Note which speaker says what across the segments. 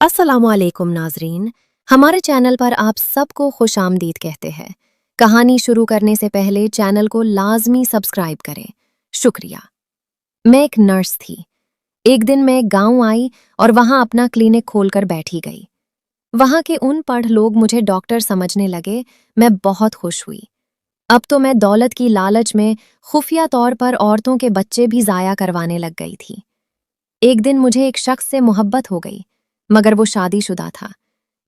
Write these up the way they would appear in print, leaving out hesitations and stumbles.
Speaker 1: अस्सलामुअलैकुम नाजरीन। हमारे चैनल पर आप सबको खुश आमदीद कहते हैं। कहानी शुरू करने से पहले चैनल को लाजमी सब्सक्राइब करें। शुक्रिया। मैं एक नर्स थी। एक दिन मैं गांव आई और वहां अपना क्लिनिक खोलकर बैठी गई। वहां के उन पढ़ लोग मुझे डॉक्टर समझने लगे। मैं बहुत खुश हुई। अब तो मैं दौलत की लालच में खुफिया तौर पर औरतों के बच्चे भी जाया करवाने लग गई थी। एक दिन मुझे एक शख्स से मोहब्बत हो गई, मगर वो शादीशुदा था।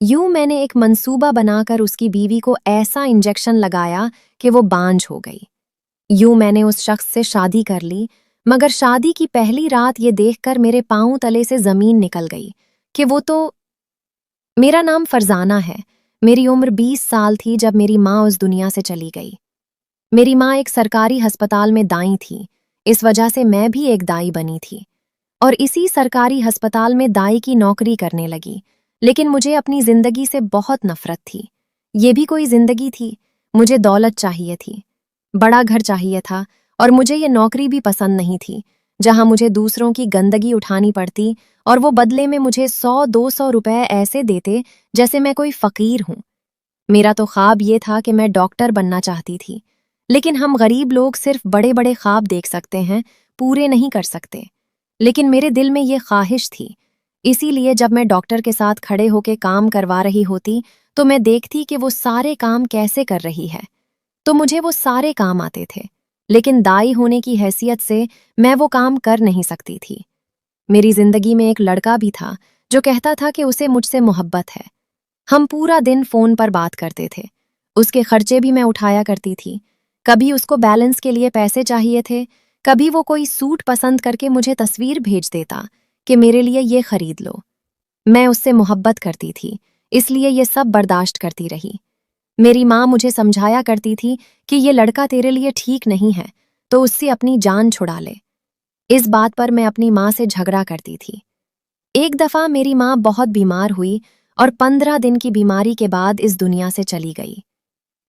Speaker 1: यूं मैंने एक मंसूबा बनाकर उसकी बीवी को ऐसा इंजेक्शन लगाया कि वो बांझ हो गई। यूं मैंने उस शख्स से शादी कर ली, मगर शादी की पहली रात ये देखकर मेरे पांव तले से जमीन निकल गई कि वो तो। मेरा नाम फरजाना है। मेरी उम्र 20 साल थी जब मेरी माँ उस दुनिया से चली गई। मेरी माँ एक सरकारी अस्पताल में दाई थी, इस वजह से मैं भी एक दाई बनी थी और इसी सरकारी अस्पताल में दाई की नौकरी करने लगी। लेकिन मुझे अपनी जिंदगी से बहुत नफरत थी। ये भी कोई जिंदगी थी? मुझे दौलत चाहिए थी, बड़ा घर चाहिए था, और मुझे ये नौकरी भी पसंद नहीं थी जहां मुझे दूसरों की गंदगी उठानी पड़ती और वो बदले में मुझे 100-200 रुपए ऐसे देते जैसे मैं कोई फकीर हूं। मेरा तो ख्वाब ये था कि मैं डॉक्टर बनना चाहती थी, लेकिन हम गरीब लोग सिर्फ बड़े बड़े ख्वाब देख सकते हैं, पूरे नहीं कर सकते। लेकिन मेरे दिल में ये ख्वाहिश थी। इसीलिए जब मैं डॉक्टर के साथ खड़े होकर काम करवा रही होती तो मैं देखती कि वो सारे काम कैसे कर रही है, तो मुझे वो सारे काम आते थे। लेकिन दाई होने की हैसियत से मैं वो काम कर नहीं सकती थी। मेरी जिंदगी में एक लड़का भी था जो कहता था कि उसे मुझसे मोहब्बत है। हम पूरा दिन फोन पर बात करते थे। उसके खर्चे भी मैं उठाया करती थी। कभी उसको बैलेंस के लिए पैसे चाहिए थे, कभी वो कोई सूट पसंद करके मुझे तस्वीर भेज देता कि मेरे लिए ये खरीद लो। मैं उससे मोहब्बत करती थी, इसलिए ये सब बर्दाश्त करती रही। मेरी माँ मुझे समझाया करती थी कि ये लड़का तेरे लिए ठीक नहीं है, तो उससे अपनी जान छुड़ा ले। इस बात पर मैं अपनी माँ से झगड़ा करती थी। एक दफा मेरी माँ बहुत बीमार हुई और 15 दिन की बीमारी के बाद इस दुनिया से चली गई।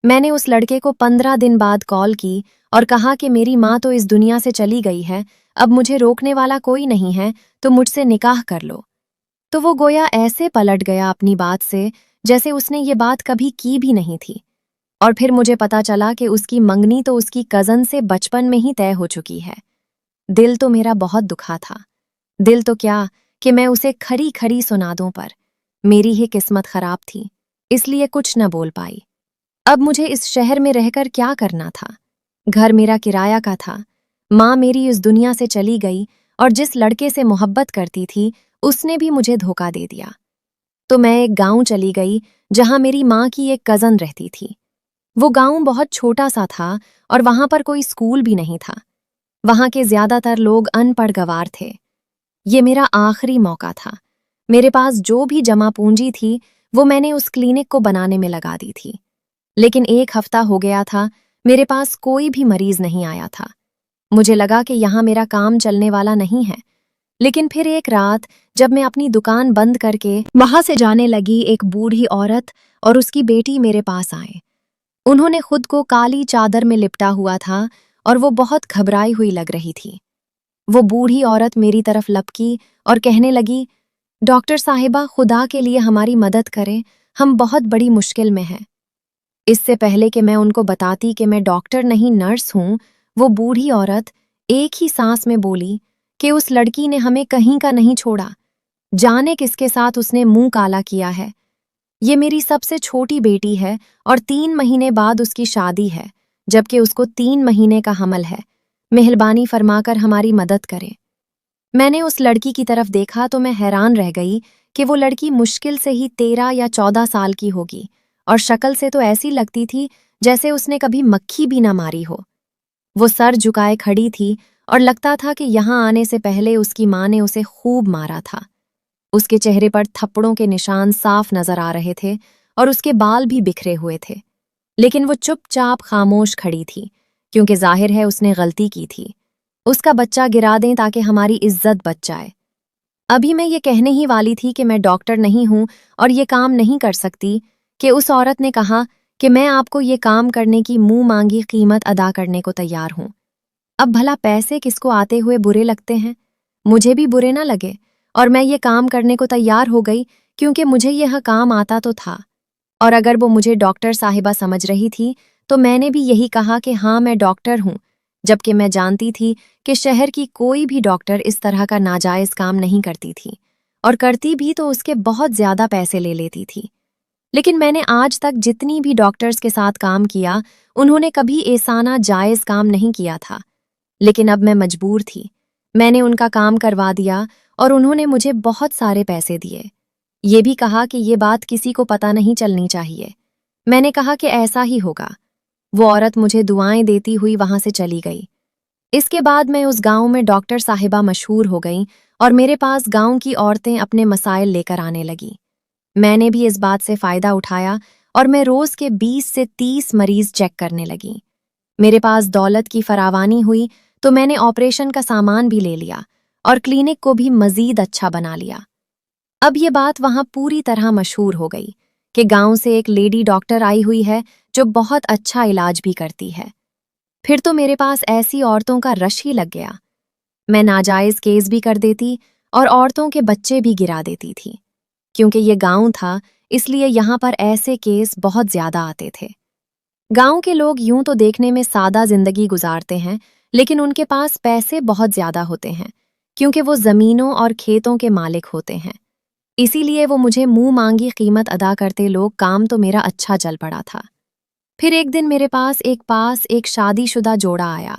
Speaker 1: मैंने उस लड़के को 15 दिन बाद कॉल की और कहा कि मेरी माँ तो इस दुनिया से चली गई है, अब मुझे रोकने वाला कोई नहीं है, तो मुझसे निकाह कर लो। तो वो गोया ऐसे पलट गया अपनी बात से जैसे उसने ये बात कभी की भी नहीं थी। और फिर मुझे पता चला कि उसकी मंगनी तो उसकी कज़न से बचपन में ही तय हो चुकी है। दिल तो मेरा बहुत दुखा था। दिल तो क्या कि मैं उसे खरी खरी सुना दूं, पर मेरी ही किस्मत खराब थी, इसलिए कुछ न बोल पाई। अब मुझे इस शहर में रहकर क्या करना था? घर मेरा किराया का था। माँ मेरी इस दुनिया से चली गई और जिस लड़के से मोहब्बत करती थी उसने भी मुझे धोखा दे दिया। तो मैं एक गांव चली गई जहां मेरी माँ की एक कज़न रहती थी। वो गांव बहुत छोटा सा था और वहां पर कोई स्कूल भी नहीं था। वहां के ज्यादातर लोग अनपढ़ गंवार थे। ये मेरा आखिरी मौका था। मेरे पास जो भी जमा पूंजी थी वो मैंने उस क्लिनिक को बनाने में लगा दी थी। लेकिन एक हफ्ता हो गया था, मेरे पास कोई भी मरीज नहीं आया था। मुझे लगा कि यहाँ मेरा काम चलने वाला नहीं है। लेकिन फिर एक रात जब मैं अपनी दुकान बंद करके वहां से जाने लगी, एक बूढ़ी औरत और उसकी बेटी मेरे पास आए। उन्होंने खुद को काली चादर में लिपटा हुआ था और वो बहुत घबराई हुई लग रही थी। वो बूढ़ी औरत मेरी तरफ लपकी और कहने लगी, डॉक्टर साहिबा, खुदा के लिए हमारी मदद करें, हम बहुत बड़ी मुश्किल में हैं। इससे पहले कि मैं उनको बताती कि मैं डॉक्टर नहीं नर्स हूं, वो बूढ़ी औरत एक ही सांस में बोली कि उस लड़की ने हमें कहीं का नहीं छोड़ा। जाने किसके साथ उसने मुंह काला किया है। ये मेरी सबसे छोटी बेटी है और 3 महीने बाद उसकी शादी है, जबकि उसको 3 महीने का हमल है। मेहरबानी फरमाकर हमारी मदद करें। मैंने उस लड़की की तरफ देखा तो मैं हैरान रह गई कि वो लड़की मुश्किल से ही 13 या 14 साल की होगी और शक्ल से तो ऐसी लगती थी जैसे उसने कभी मक्खी भी ना मारी हो। वो सर झुकाए खड़ी थी और लगता था कि यहाँ आने से पहले उसकी माँ ने उसे खूब मारा था। उसके चेहरे पर थप्पड़ों के निशान साफ नजर आ रहे थे और उसके बाल भी बिखरे हुए थे। लेकिन वो चुपचाप खामोश खड़ी थी, क्योंकि जाहिर है उसने गलती की थी। उसका बच्चा गिरा दें ताकि हमारी इज्जत बच जाए। अभी मैं ये कहने ही वाली थी कि मैं डॉक्टर नहीं हूं और ये काम नहीं कर सकती कि उस औरत ने कहा कि मैं आपको ये काम करने की मुंह मांगी कीमत अदा करने को तैयार हूं। अब भला पैसे किसको आते हुए बुरे लगते हैं? मुझे भी बुरे ना लगे और मैं ये काम करने को तैयार हो गई क्योंकि मुझे यह काम आता तो था। और अगर वो मुझे डॉक्टर साहिबा समझ रही थी तो मैंने भी यही कहा कि हाँ मैं डॉक्टर हूँ, जबकि मैं जानती थी कि शहर की कोई भी डॉक्टर इस तरह का नाजायज़ काम नहीं करती थी, और करती भी तो उसके बहुत ज़्यादा पैसे ले लेती थी। लेकिन मैंने आज तक जितनी भी डॉक्टर्स के साथ काम किया, उन्होंने कभी ऐसाना जायज़ काम नहीं किया था। लेकिन अब मैं मजबूर थी। मैंने उनका काम करवा दिया और उन्होंने मुझे बहुत सारे पैसे दिए। ये भी कहा कि ये बात किसी को पता नहीं चलनी चाहिए। मैंने कहा कि ऐसा ही होगा। वो औरत मुझे दुआएं देती हुई वहां से चली गई। इसके बाद मैं उस गांव में डॉक्टर साहिबा मशहूर हो गईं और मेरे पास गांव की औरतें अपने मसाइल लेकर आने लगीं। मैंने भी इस बात से फ़ायदा उठाया और मैं रोज़ के 20 से 30 मरीज़ चेक करने लगी। मेरे पास दौलत की फरावानी हुई तो मैंने ऑपरेशन का सामान भी ले लिया और क्लिनिक को भी मज़ीद अच्छा बना लिया। अब ये बात वहाँ पूरी तरह मशहूर हो गई कि गांव से एक लेडी डॉक्टर आई हुई है जो बहुत अच्छा इलाज भी करती है। फिर तो मेरे पास ऐसी औरतों का रश ही लग गया। मैं नाजायज़ केस भी कर देती और औरतों के बच्चे भी गिरा देती थी। क्योंकि ये गांव था, इसलिए यहाँ पर ऐसे केस बहुत ज़्यादा आते थे। गांव के लोग यूं तो देखने में सादा जिंदगी गुजारते हैं, लेकिन उनके पास पैसे बहुत ज़्यादा होते हैं, क्योंकि वो ज़मीनों और खेतों के मालिक होते हैं। इसीलिए वो मुझे मुंह मांगी कीमत अदा करते लोग। काम तो मेरा अच्छा चल पड़ा था। फिर एक दिन मेरे पास एक शादीशुदा जोड़ा आया।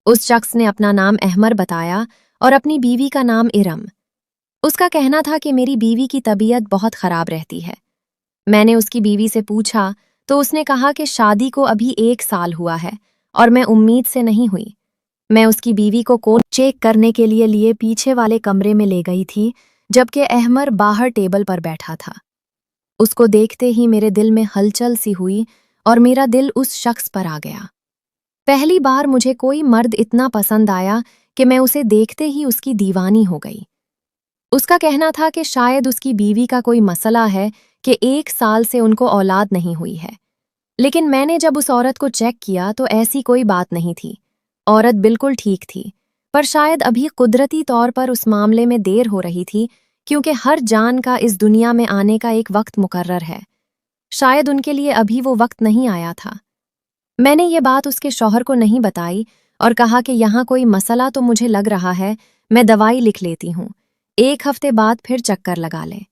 Speaker 1: उस शख्स ने अपना नाम अहमर बताया और अपनी बीवी का नाम इरम। उसका कहना था कि मेरी बीवी की तबीयत बहुत ख़राब रहती है। मैंने उसकी बीवी से पूछा तो उसने कहा कि शादी को अभी 1 साल हुआ है और मैं उम्मीद से नहीं हुई। मैं उसकी बीवी को कोल चेक करने के लिए पीछे वाले कमरे में ले गई थी, जबकि अहमर बाहर टेबल पर बैठा था। उसको देखते ही मेरे दिल में हलचल सी हुई और मेरा दिल उस शख्स पर आ गया। पहली बार मुझे कोई मर्द इतना पसंद आया कि मैं उसे देखते ही उसकी दीवानी हो गई। उसका कहना था कि शायद उसकी बीवी का कोई मसला है कि 1 साल से उनको औलाद नहीं हुई है। लेकिन मैंने जब उस औरत को चेक किया तो ऐसी कोई बात नहीं थी। औरत बिल्कुल ठीक थी, पर शायद अभी कुदरती तौर पर उस मामले में देर हो रही थी, क्योंकि हर जान का इस दुनिया में आने का एक वक्त मुकर्रर है। शायद उनके लिए अभी वो वक्त नहीं आया था। मैंने ये बात उसके शौहर को नहीं बताई और कहा कि यहाँ कोई मसला तो मुझे लग रहा है, मैं दवाई लिख लेती हूँ, 1 हफ्ते बाद फिर चक्कर लगा लें।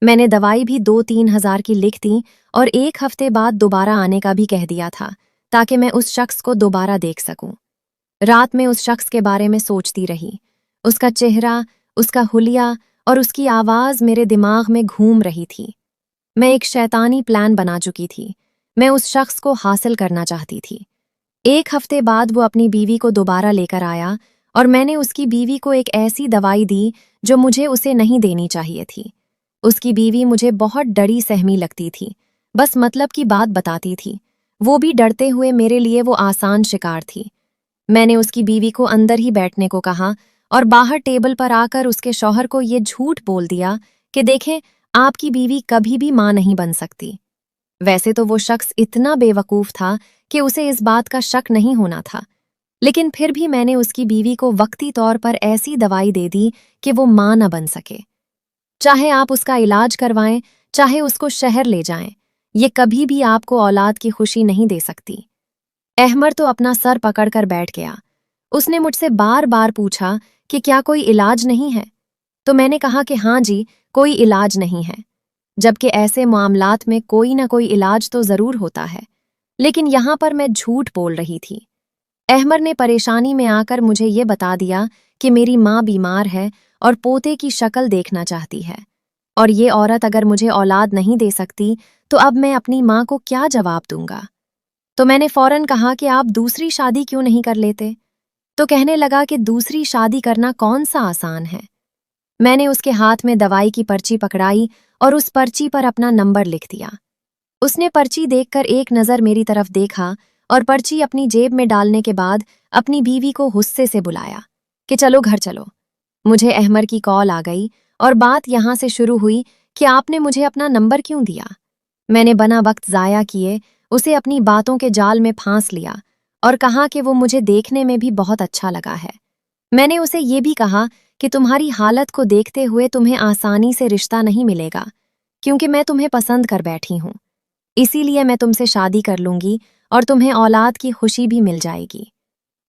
Speaker 1: मैंने दवाई भी 2-3 हज़ार की लिख दी और 1 हफ्ते बाद दोबारा आने का भी कह दिया था, ताकि मैं उस शख्स को दोबारा देख सकूं। रात में उस शख्स के बारे में सोचती रही। उसका चेहरा, उसका हुलिया और उसकी आवाज़ मेरे दिमाग में घूम रही थी। मैं एक शैतानी प्लान बना चुकी थी। मैं उस शख्स को हासिल करना चाहती थी। 1 हफ्ते बाद वो अपनी बीवी को दोबारा लेकर आया और मैंने उसकी बीवी को एक ऐसी दवाई दी जो मुझे उसे नहीं देनी चाहिए थी। उसकी बीवी मुझे बहुत डरी सहमी लगती थी, बस मतलब की बात बताती थी। वो भी डरते हुए मेरे लिए वो आसान शिकार थी। मैंने उसकी बीवी को अंदर ही बैठने को कहा और बाहर टेबल पर आकर उसके शौहर को ये झूठ बोल दिया कि देखें, आपकी बीवी कभी भी मां नहीं बन सकती। वैसे तो वो शख्स इतना बेवकूफ़ था कि उसे इस बात का शक नहीं होना था, लेकिन फिर भी मैंने उसकी बीवी को वक्ती तौर पर ऐसी दवाई दे दी कि वो मां न बन सके। चाहे आप उसका इलाज करवाएं, चाहे उसको शहर ले जाएं, ये कभी भी आपको औलाद की खुशी नहीं दे सकती। अहमर तो अपना सर पकड़कर बैठ गया। उसने मुझसे बार बार पूछा कि क्या कोई इलाज नहीं है, तो मैंने कहा कि हाँ जी, कोई इलाज नहीं है, जबकि ऐसे मामलात में कोई ना कोई इलाज तो ज़रूर होता है। लेकिन यहाँ पर मैं झूठ बोल रही थी। अहमर ने परेशानी में आकर मुझे ये बता दिया कि मेरी माँ बीमार है और पोते की शक्ल देखना चाहती है, और ये औरत अगर मुझे औलाद नहीं दे सकती तो अब मैं अपनी माँ को क्या जवाब दूंगा। तो मैंने फौरन कहा कि आप दूसरी शादी क्यों नहीं कर लेते? तो कहने लगा कि दूसरी शादी करना कौन सा आसान है। मैंने उसके हाथ में दवाई की पर्ची पकड़ाई और उस पर्ची पर अपना नंबर लिख दिया। उसने पर्ची देखकर एक नज़र मेरी तरफ देखा और पर्ची अपनी जेब में डालने के बाद अपनी बीवी को गुस्से से बुलाया कि चलो घर चलो। मुझे अहमर की कॉल आ गई और बात यहाँ से शुरू हुई कि आपने मुझे अपना नंबर क्यों दिया। मैंने बिना वक्त ज़ाया किए उसे अपनी बातों के जाल में फांस लिया और कहा कि वो मुझे देखने में भी बहुत अच्छा लगा है। मैंने उसे ये भी कहा कि तुम्हारी हालत को देखते हुए तुम्हें आसानी से रिश्ता नहीं मिलेगा, क्योंकि मैं तुम्हें पसंद कर बैठी हूँ, इसीलिए मैं तुमसे शादी कर लूंगी और तुम्हें औलाद की खुशी भी मिल जाएगी।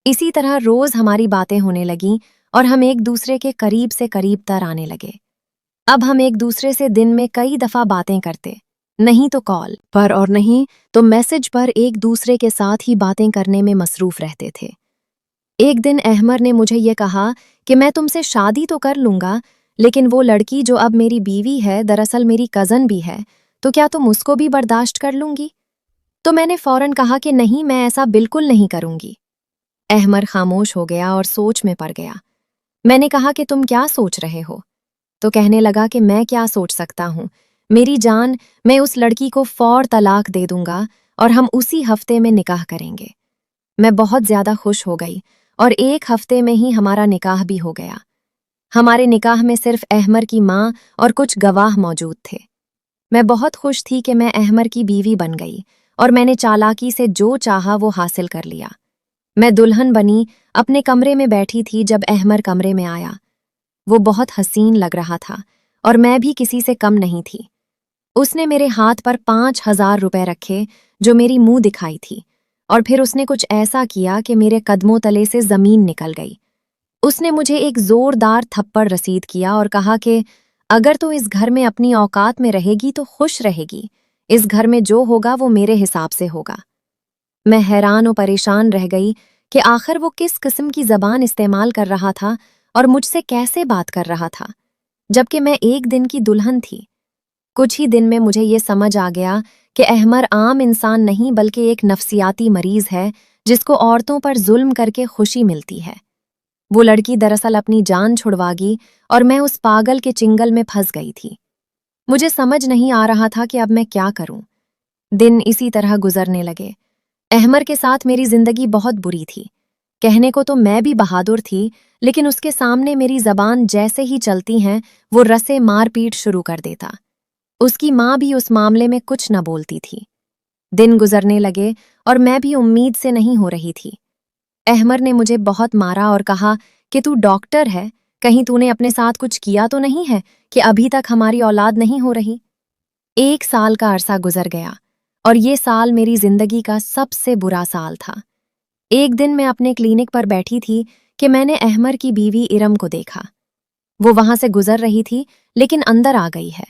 Speaker 1: इसी तरह रोज हमारी बातें होने लगीं और हम एक दूसरे के करीब से करीब तर आने लगे। अब हम एक दूसरे से दिन में कई दफा बातें करते, नहीं तो कॉल पर और नहीं तो मैसेज पर एक दूसरे के साथ ही बातें करने में मसरूफ रहते थे। एक दिन अहमर ने मुझे ये कहा कि मैं तुमसे शादी तो कर लूंगा, लेकिन वो लड़की जो अब मेरी बीवी है दरअसल मेरी कज़न भी है, तो क्या तुम उसको भी बर्दाश्त कर लूंगी? तो मैंने फौरन कहा कि नहीं, मैं ऐसा बिल्कुल नहीं करूंगी। अहमर खामोश हो गया और सोच में पड़ गया। मैंने कहा कि तुम क्या सोच रहे हो? तो कहने लगा कि मैं क्या सोच सकता हूँ, मेरी जान, मैं उस लड़की को फौर तलाक दे दूंगा और हम उसी हफ्ते में निकाह करेंगे। मैं बहुत ज्यादा खुश हो गई और एक हफ्ते में ही हमारा निकाह भी हो गया। हमारे निकाह में सिर्फ अहमर की माँ और कुछ गवाह मौजूद थे। मैं बहुत खुश थी कि मैं अहमर की बीवी बन गई और मैंने चालाकी से जो चाहा वो हासिल कर लिया। मैं दुल्हन बनी, अपने कमरे में बैठी थी जब अहमर कमरे में आया। वो बहुत हसीन लग रहा था और मैं भी किसी से कम नहीं थी। उसने मेरे हाथ पर 5,000 रुपए रखे जो मेरी मुंह दिखाई थी, और फिर उसने कुछ ऐसा किया कि मेरे कदमों तले से जमीन निकल गई। उसने मुझे एक जोरदार थप्पड़ रसीद किया और कहा कि अगर तू इस घर में अपनी औकात में रहेगी तो खुश रहेगी, इस घर में जो होगा वो मेरे हिसाब से होगा। मैं हैरान और परेशान रह गई कि आखिर वो किस किस्म की जबान इस्तेमाल कर रहा था और मुझसे कैसे बात कर रहा था, जबकि मैं एक दिन की दुल्हन थी। कुछ ही दिन में मुझे ये समझ आ गया कि अहमर आम इंसान नहीं बल्कि एक नफ्सियाती मरीज है जिसको औरतों पर जुल्म करके खुशी मिलती है। वो लड़की दरअसल अपनी जान छुड़वागी और मैं उस पागल के चिंगल में फंस गई थी। मुझे समझ नहीं आ रहा था कि अब मैं क्या करूं। दिन इसी तरह गुजरने लगे। अहमर के साथ मेरी जिंदगी बहुत बुरी थी। कहने को तो मैं भी बहादुर थी, लेकिन उसके सामने मेरी जबान जैसे ही चलती हैं वो रसे मारपीट शुरू कर देता। उसकी माँ भी उस मामले में कुछ न बोलती थी। दिन गुजरने लगे और मैं भी उम्मीद से नहीं हो रही थी। अहमर ने मुझे बहुत मारा और कहा कि तू डॉक्टर है, कहीं तूने अपने साथ कुछ किया तो नहीं है कि अभी तक हमारी औलाद नहीं हो रही। 1 साल का अरसा गुजर गया और ये साल मेरी जिंदगी का सबसे बुरा साल था। एक दिन मैं अपने क्लिनिक पर बैठी थी कि मैंने अहमर की बीवी इरम को देखा। वो वहां से गुजर रही थी लेकिन अंदर आ गई है।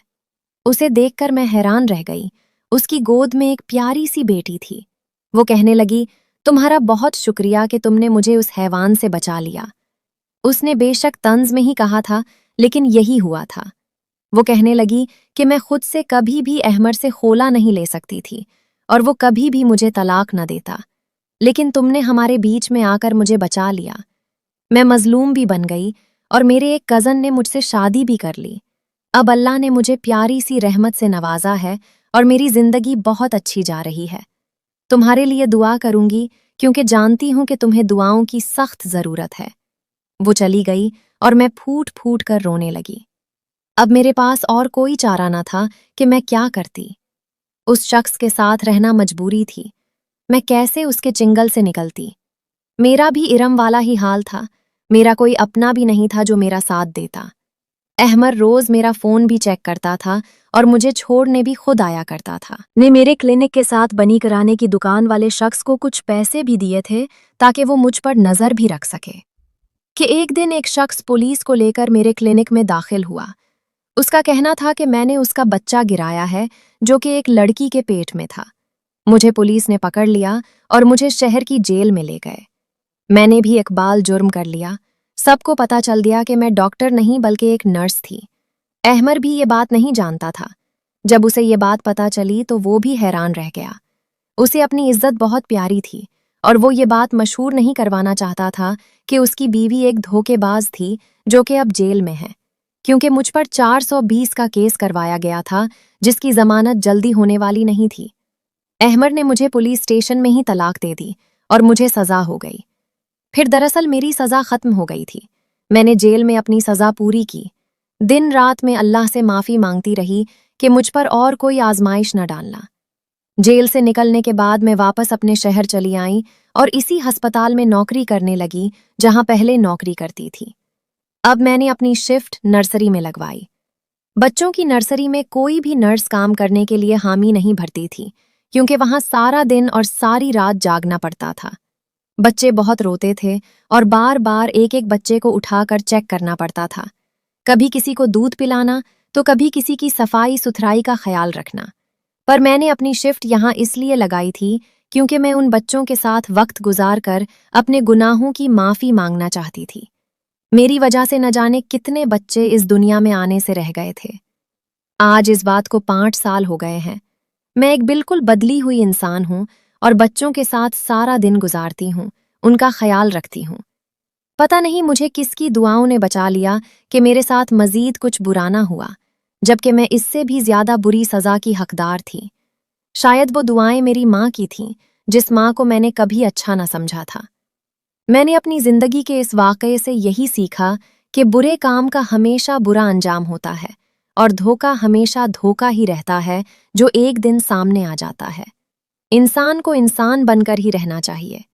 Speaker 1: उसे देखकर मैं हैरान रह गई। उसकी गोद में एक प्यारी सी बेटी थी। वो कहने लगी, तुम्हारा बहुत शुक्रिया कि तुमने मुझे उस हैवान से बचा लिया। उसने बेशक तंज में ही कहा था, लेकिन यही हुआ था। वो कहने लगी कि मैं खुद से कभी भी अहमर से खोला नहीं ले सकती थी और वो कभी भी मुझे तलाक न देता, लेकिन तुमने हमारे बीच में आकर मुझे बचा लिया। मैं मजलूम भी बन गई और मेरे एक कज़न ने मुझसे शादी भी कर ली। अब अल्लाह ने मुझे प्यारी सी रहमत से नवाजा है और मेरी जिंदगी बहुत अच्छी जा रही है। तुम्हारे लिए दुआ करूंगी क्योंकि जानती हूं कि तुम्हें दुआओं की सख्त जरूरत है। वो चली गई और मैं फूट फूट कर रोने लगी। अब मेरे पास और कोई चारा न था कि मैं क्या करती। उस शख्स के साथ रहना मजबूरी थी। मैं कैसे उसके चिंगल से निकलती? मेरा भी इरम वाला ही हाल था। मेरा कोई अपना भी नहीं था जो मेरा साथ देता। अहमर रोज मेरा फोन भी चेक करता था और मुझे छोड़ने भी खुद आया करता था। ने मेरे क्लिनिक के साथ बनी कराने की दुकान वाले शख्स को कुछ पैसे भी दिए थे ताकि वो मुझ पर नजर भी रख सके। कि एक दिन एक शख्स पुलिस को लेकर मेरे क्लिनिक में दाखिल हुआ। उसका कहना था कि मैंने उसका बच्चा गिराया है जो कि एक लड़की के पेट में था। मुझे पुलिस ने पकड़ लिया और मुझे शहर की जेल में ले गए। मैंने भी इकबाल जुर्म कर लिया। सबको पता चल गया कि मैं डॉक्टर नहीं बल्कि एक नर्स थी। अहमर भी ये बात नहीं जानता था। जब उसे ये बात पता चली तो वो भी हैरान रह गया। उसे अपनी इज्जत बहुत प्यारी थी और वो ये बात मशहूर नहीं करवाना चाहता था कि उसकी बीवी एक धोखेबाज थी जो कि अब जेल में है, क्योंकि मुझ पर 420 का केस करवाया गया था जिसकी जमानत जल्दी होने वाली नहीं थी। अहमर ने मुझे पुलिस स्टेशन में ही तलाक दे दी और मुझे सजा हो गई। फिर दरअसल मेरी सजा खत्म हो गई थी। मैंने जेल में अपनी सजा पूरी की। दिन रात में अल्लाह से माफी मांगती रही कि मुझ पर और कोई आजमाइश न डालना। जेल से निकलने के बाद मैं वापस अपने शहर चली आई और इसी अस्पताल में नौकरी करने लगी जहां पहले नौकरी करती थी। अब मैंने अपनी शिफ्ट नर्सरी में लगवाई। बच्चों की नर्सरी में कोई भी नर्स काम करने के लिए हामी नहीं भरती थी, क्योंकि वहां सारा दिन और सारी रात जागना पड़ता था। बच्चे बहुत रोते थे और बार बार एक एक बच्चे को उठाकर चेक करना पड़ता था। कभी किसी को दूध पिलाना तो कभी किसी की सफाई सुथराई का ख्याल रखना। पर मैंने अपनी शिफ्ट यहाँ इसलिए लगाई थी क्योंकि मैं उन बच्चों के साथ वक्त गुजार कर अपने गुनाहों की माफ़ी मांगना चाहती थी। मेरी वजह से न जाने कितने बच्चे इस दुनिया में आने से रह गए थे। आज इस बात को 5 साल हो गए हैं। मैं एक बिल्कुल बदली हुई इंसान हूँ और बच्चों के साथ सारा दिन गुजारती हूँ, उनका ख्याल रखती हूँ। पता नहीं मुझे किसकी दुआओं ने बचा लिया कि मेरे साथ मजीद कुछ बुरा ना हुआ, जबकि मैं इससे भी ज्यादा बुरी सजा की हकदार थी। शायद वो दुआएं मेरी माँ की थीं, जिस माँ को मैंने कभी अच्छा ना समझा था। मैंने अपनी जिंदगी के इस वाकये से यही सीखा कि बुरे काम का हमेशा बुरा अंजाम होता है और धोखा हमेशा धोखा ही रहता है, जो एक दिन सामने आ जाता है। इंसान को इंसान बनकर ही रहना चाहिए।